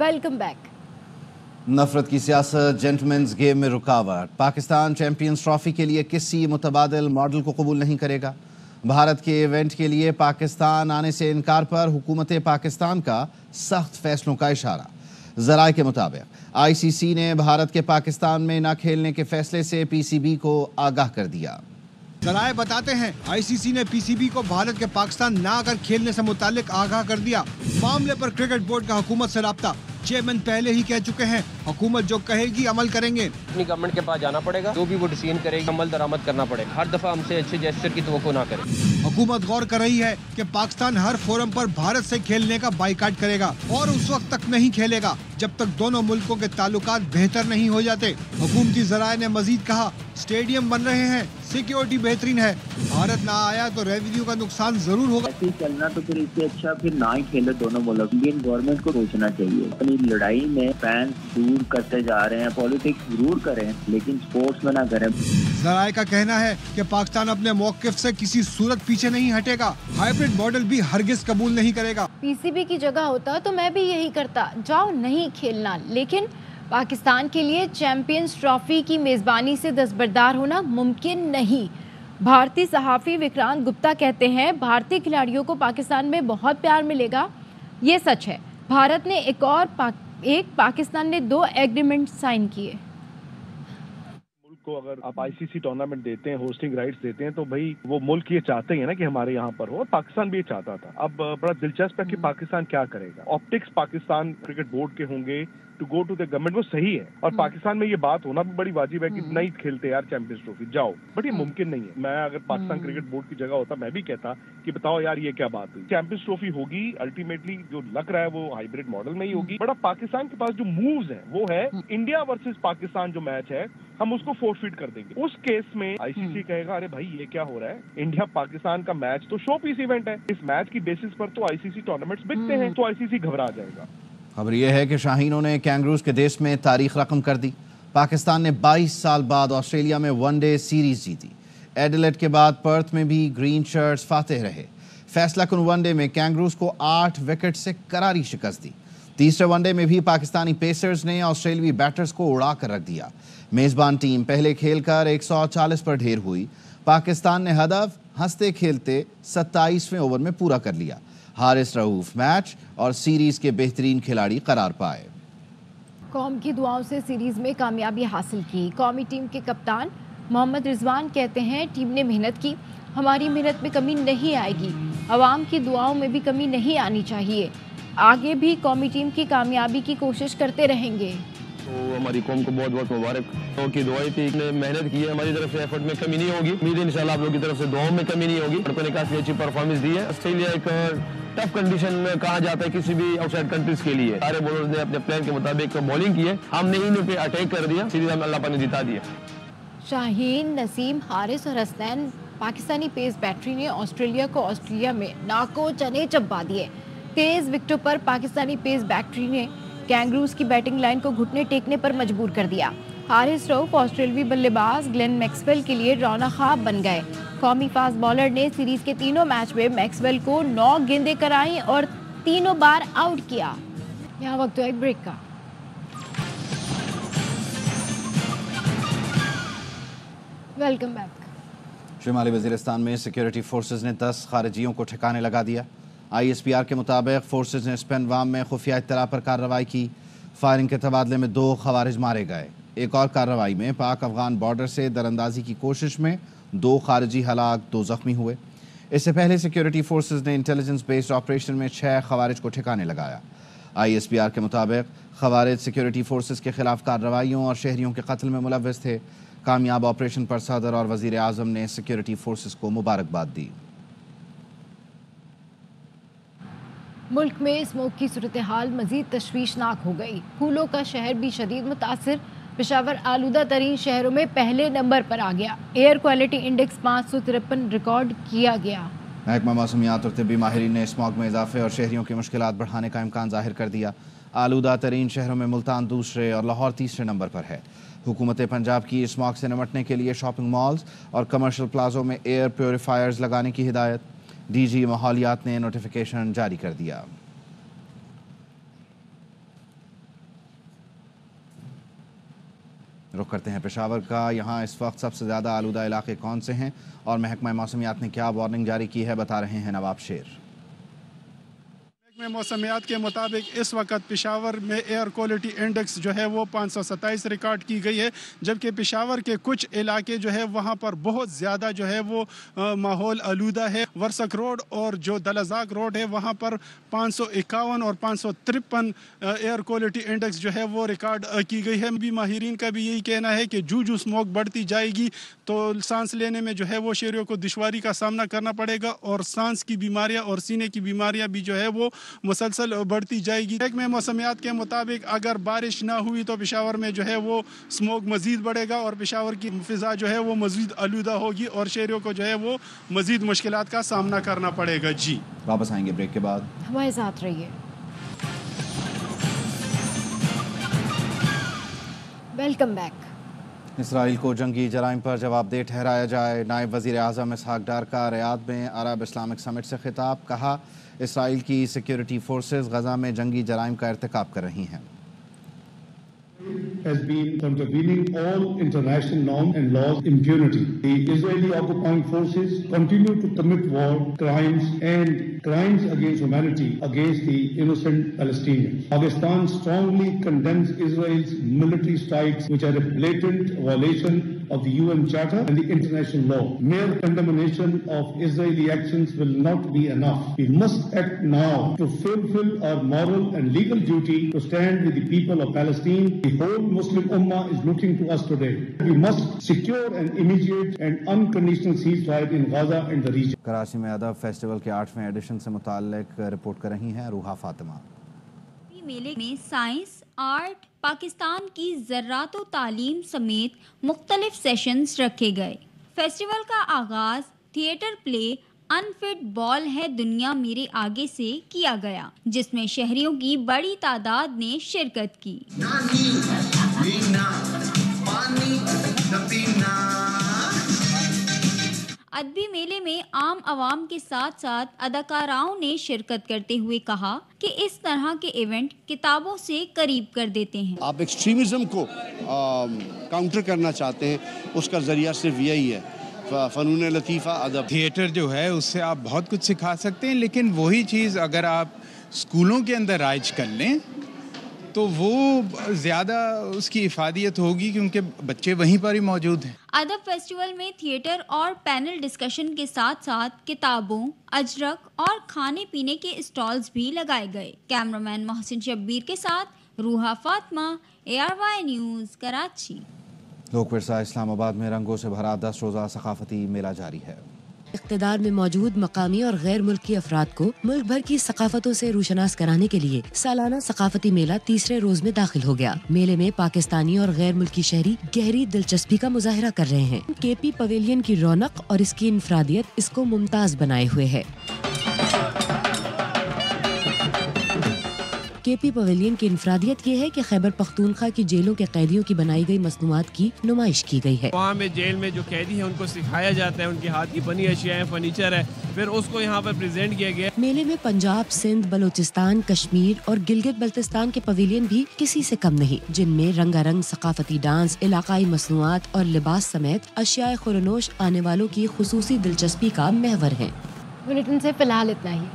Welcome back. नफरत की सियासत, जेंटलमैन्स गेम में रुकावट। पाकिस्तान चैंपियंस ट्रॉफी के लिए किसी मुतबादिल मॉडल को कबूल नहीं करेगा। भारत के इवेंट के लिए पाकिस्तान आने से इनकार पर हुकूमत पाकिस्तान का सख्त फैसलों का इशारा। जराए के मुताबिक आईसीसी ने भारत के पाकिस्तान में न खेलने के फैसले से पीसीबी को आगाह कर दिया। जराए बताते हैं आईसीसी ने पीसीबी को भारत के पाकिस्तान ना आकर खेलने से मुतालिक आगाह कर दिया। मामले पर क्रिकेट बोर्ड का हुकूमत से राब्ता। चेयरमैन पहले ही कह चुके हैं हुकूमत जो कहेगी अमल करेंगे। अपनी गवर्नमेंट के पास जाना पड़ेगा, जो भी वो डिसीजन करेगी अमल दरामद करना पड़ेगा। हर दफा हमसे अच्छे जेस्चर की तवक्को ना करे। हुकूमत गौर कर रही है कि पाकिस्तान हर फोरम पर भारत से खेलने का बाइकाट करेगा और उस वक्त तक नहीं खेलेगा जब तक दोनों मुल्कों के ताल्लुकात बेहतर नहीं हो जाते। हुकूमती जराए ने मजीद कहा स्टेडियम बन रहे हैं, सिक्योरिटी बेहतरीन है, भारत ना आया तो रेवेन्यू का नुकसान जरूर होगा। ऐसे ही चलना तो फिर इससे अच्छा फिर ना ही खेले दोनों मुल्क। इंडियन गवर्नमेंट को सोचना चाहिए। अपनी लड़ाई में फैंस दूर करते जा रहे हैं, पॉलिटिक्स जरूर करें लेकिन स्पोर्ट्स में ना करें। जराए का कहना है कि पाकिस्तान अपने मौकिफ से किसी सूरत पीछे नहीं हटेगा, हाइब्रिड मॉडल भी हरगिज कबूल नहीं करेगा। पीसीबी की जगह होता तो मैं भी यही करता, जाओ नहीं खेलना, लेकिन पाकिस्तान के लिए चैंपियंस ट्रॉफी की मेज़बानी से दस्तबरदार होना मुमकिन नहीं। भारतीय सहाफ़ी विक्रांत गुप्ता कहते हैं भारतीय खिलाड़ियों को पाकिस्तान में बहुत प्यार मिलेगा। ये सच है। भारत ने पाकिस्तान ने 2 एग्रीमेंट साइन किए। को अगर आप आईसीसी टूर्नामेंट देते हैं, होस्टिंग राइट्स देते हैं, तो भाई वो मुल्क ये चाहते हैं ना कि हमारे यहाँ पर हो। पाकिस्तान भी ये चाहता था। अब बड़ा दिलचस्प है कि पाकिस्तान क्या करेगा। ऑप्टिक्स पाकिस्तान क्रिकेट बोर्ड के होंगे to go to the government, वो सही है। और पाकिस्तान में ये बात होना भी बड़ी वाजिब है कि नहीं खेलते यार चैंपियंस ट्रॉफी, जाओ, बट ये मुमकिन नहीं है। मैं अगर पाकिस्तान क्रिकेट बोर्ड की जगह होता मैं भी कहता कि बताओ यार ये क्या बात हुई। चैंपियंस ट्रॉफी होगी, अल्टीमेटली जो लग रहा है वो हाइब्रिड मॉडल में ही होगी। बट अब पाकिस्तान के पास जो मूव्स है वो है इंडिया वर्सेस पाकिस्तान जो मैच है हम उसको फोरफिट कर देंगे। उस केस में आईसीसी कहेगा अरे भाई ये क्या हो रहा है, इंडिया पाकिस्तान का मैच तो शो पीस इवेंट है, इस मैच की बेसिस पर तो आईसीसी टूर्नामेंट्स बिकते हैं, तो आईसीसी घबरा जाएगा। खबर यह है कि शाहीनों ने कैंगरूज के देश में तारीख रकम कर दी। पाकिस्तान ने 22 साल बाद ऑस्ट्रेलिया में वनडे सीरीज जीती। एडिलेड के बाद पर्थ में भी ग्रीन शर्ट्स फातेह रहे। फैसला कुन वनडे में कैंगरूज को 8 विकेट से करारी शिकस्त दी। तीसरे वनडे में भी पाकिस्तानी पेसर्स ने ऑस्ट्रेलियाई बैटर्स को उड़ा कर रख दिया। मेजबान टीम पहले खेलकर 140 पर ढेर हुई। पाकिस्तान ने हदफ हंसते खेलते 27वें ओवर में पूरा कर लिया। हारिस रऊफ मैच और सीरीज के बेहतरीन खिलाड़ी करार पाए। कौम की दुआओं से सीरीज में कामयाबी हासिल की। कौमी टीम के कप्तान मोहम्मद रिजवान कहते हैं टीम ने मेहनत की, हमारी मेहनत में कमी नहीं आएगी, अवाम की दुआओं में भी कमी नहीं आनी चाहिए, आगे भी कौमी टीम की कामयाबी की कोशिश करते रहेंगे। तो हमारी कौम को बहुत बहुत मुबारक। तो की दुआएं थी, मेहनत की है, हमारी तरफ से एफर्ट में कमी नहीं होगी। उम्मीद है इंशाल्लाह आप लोगों की तरफ से दुआओं में कमी नहीं होगी। लड़कों ने काफी अच्छी परफॉर्मेंस दी है। ऑस्ट्रेलिया एक टफ कंडीशन में कहा जाता है किसी भी आउटसाइड कंट्रीज के लिए। सारे बॉलर्स ने अपने प्लान के मुताबिक बॉलिंग की है, हमने इन पे अटैक कर दिया, सीरीज हमें अल्लाह पाक ने जिता दिया। शाहीन, नसीम, हारिस और हसनैन पाकिस्तानी पेस बैटरी ने ऑस्ट्रेलिया को ऑस्ट्रेलिया में नाको चने चबा दिए। तेज विकेटों पर पाकिस्तानी पेस बैटरी ने कैंगरूज की बैटिंग लाइन को घुटने टेकने पर मजबूर कर दिया। हारिस रऊफ ऑस्ट्रेलियाई बल्लेबाज ग्लेन मैक्सवेल के लिए रौना ख्वाब बन गए। कौमी फास्ट बॉलर ने सीरीज के तीनों मैच में मैक्सवेल को 9 गेंदें कराई और तीनों बार आउट किया। यहाँ वक्त है एक ब्रेक का। Welcome back. शुमाली वजीरिस्तान में सिक्योरिटी फोर्सेज ने 10 खारिजियों को ठिकाने लगा दिया। ISPR के मुताबिक फोर्सेज ने स्पेनवाम में खुफिया इत्तला पर कार्रवाई की। फायरिंग के तबादले में 2 खवारिज मारे गए। एक और कार्रवाई में पाक अफगान बॉर्डर से दरअंदाजी की कोशिश में 2 खारिजी हलाक, 2 जख्मी हुए। इससे पहले सिक्योरिटी फोर्सेज ने इंटेलिजेंस बेस्ड ऑपरेशन में 6 खवारिज को ठिकाने लगाया। ISPR के मुताबिक खवारिज सिक्योरिटी फोर्सेज के खिलाफ कार्रवाइयों और शहरियों के कत्ल में मुलव्वस थे। कामयाब ऑपरेशन पर सदर और वजीर आजम ने सिक्योरिटी फोर्सेज को मुबारकबाद दी। मुल्क में स्मोक की सूरत हाल मजीद तशवीशनाक हो गई। फूलों का शहर भी शदीद मुतासिर। पेशावर आलूदा तरीन शहरों में पहले नंबर पर आ गया। एयर क्वालिटी इंडेक्स 553 रिकॉर्ड किया गया। महकमा मौसमियात और तिब्बी माहिरीन ने स्मॉग में इजाफे और शहरियों की मुश्किलात बढ़ाने का इम्कान जाहिर कर दिया। आलूदा तरीन शहरों में मुल्तान दूसरे और लाहौर तीसरे नंबर पर है। हुकूमत पंजाब की स्मॉग से निमटने के लिए शॉपिंग मॉल्स और कमर्शियल प्लाजों में एयर प्योरीफायर्स लगाने की हिदायत। DG माहौलियात ने नोटिफिकेशन जारी कर दिया। रुख करते हैं पेशावर का। यहाँ इस वक्त सबसे ज़्यादा आलूदा इलाके कौन से हैं और महकमा मौसमियात ने क्या वार्निंग जारी की है, बता रहे हैं नवाब शेर। में मौसमियात के मुताबिक इस वक्त पेशावर में एयर क्वालिटी इंडेक्स जो है वो 527 रिकॉर्ड की गई है, जबकि पेशावर के कुछ इलाके जो है वहाँ पर बहुत ज़्यादा जो है वो माहौल आलूदा है। वर्सक रोड और जो दलजाक रोड है वहाँ पर 551 और 553 एयर क्वालिटी इंडेक्स जो है वो रिकॉर्ड की गई है। भी माहिरीन का भी यही कहना है कि जू स्मोक बढ़ती जाएगी तो सांस लेने में जो है वो शहरियों को दुश्वारी का सामना करना पड़ेगा और सांस की बीमारियाँ और सीने की बीमारियाँ भी जो है वो मुसलसल बढ़ती जाएगी। में मौसमियात के मुताबिक अगर बारिश ना हुई तो पेशावर में जो है वो स्मोक मजीद बढ़ेगा और पेशावर की फिजा जो है वो मजीद आलूदा होगी और शहरियों को जो है वो मजीद मुश्किलात का सामना करना पड़ेगा। जी वापस आएंगे ब्रेक के बाद, हमारे साथ रहिए। Welcome back. इसराइल को जंगी जराइम पर जवाबदेह ठहराया जाए, नायब वज़ीर आज़म इसहाक डार का रियाद में अरब इस्लामिक समिट से खिताब। कहा इसराइल की सिक्योरिटी फोर्सेस गजा में जंगी जराइम का इर्तिकाब कर रही हैं। has been contravening all international norms and laws impunity. The Israeli occupying forces continue to commit war crimes and crimes against humanity against the innocent Palestinians. Pakistan strongly condemns Israel's military strikes, which are a blatant violation of the UN Charter and the international law. Mere condemnation of Israeli actions will not be enough. We must act now to fulfill our moral and legal duty to stand with the people of Palestine. The whole Muslim Ummah is looking to us today. We must secure an immediate and unconditional ceasefire in Gaza and the region. Karachi में अदब festival के 8वें addition से मुताल्लिक report कर रही हैं रूहा फातिमा। मेले में science, art, Pakistan की ज़र्रात व तालीम समेत मुख्तलिफ सेशंस रखे गए। फेस्टिवल का आगाज़ थिएटर प्ले अनफिट बॉल है दुनिया मेरे आगे से किया गया, जिसमें शहरियों की बड़ी तादाद ने शिरकत की। अदबी मेले में आम आवाम के साथ साथ अदाकाराओं ने शिरकत करते हुए कहा कि इस तरह के इवेंट किताबों से करीब कर देते हैं। आप एक्सट्रीमिज्म को काउंटर करना चाहते हैं, उसका जरिया सिर्फ यही है फ़नून लतीफ़ा अदब। थिएटर जो है उससे आप बहुत कुछ सिखा सकते हैं, लेकिन वही चीज़ अगर आप स्कूलों के अंदर राइज कर लें तो वो ज़्यादा उसकी इफादियत होगी क्योंकि बच्चे वहीं पर ही मौजूद हैं। अदब फेस्टिवल में थिएटर और पैनल डिस्कशन के साथ साथ किताबों, अजरक और खाने पीने के स्टॉल्स भी लगाए गए। कैमरामैन मोहसिन शब्बीर के साथ रूहा फातिमा, ARY न्यूज़, कराची। लोक विरसा इस्लामाबाद में रंगों से भरा 10 रोज़ा सकाफती मेला जारी है। इक़्तिदार में मौजूद मकामी और गैर मुल्की अफराद को मुल्क भर की सकाफतों से रूशनास कराने के लिए सालाना सकाफती मेला तीसरे रोज में दाखिल हो गया। मेले में पाकिस्तानी और गैर मुल्की शहरी गहरी दिलचस्पी का मुजाहिरा कर रहे हैं। KP पवेलियन की रौनक और इसकी इनफरादियत इसको मुमताज बनाए हुए है। KP पवेलियन की इनफरादियत ये है कि खैबर पख्तूनख्वा की जेलों के कैदियों की बनाई गई मसनूआत की नुमाइश की गई है। वहाँ में जेल में जो कैदी है उनको सिखाया जाता है, उनके हाथ की बनी अशिया है, फर्नीचर है, फिर उसको यहाँ पर प्रेजेंट किया गया। मेले में पंजाब, सिंध, बलोचिस्तान, कश्मीर और गिलगित बल्तिस्तान के पवेलियन भी किसी से कम नहीं, जिनमें रंगारंग सकाफती डांस, इलाकाई मसनूआत और लिबास समेत अशिया खुरनोश आने वालों की खुसूसी दिलचस्पी का महवर है। बुलेटिन से फिलहाल इतना ही।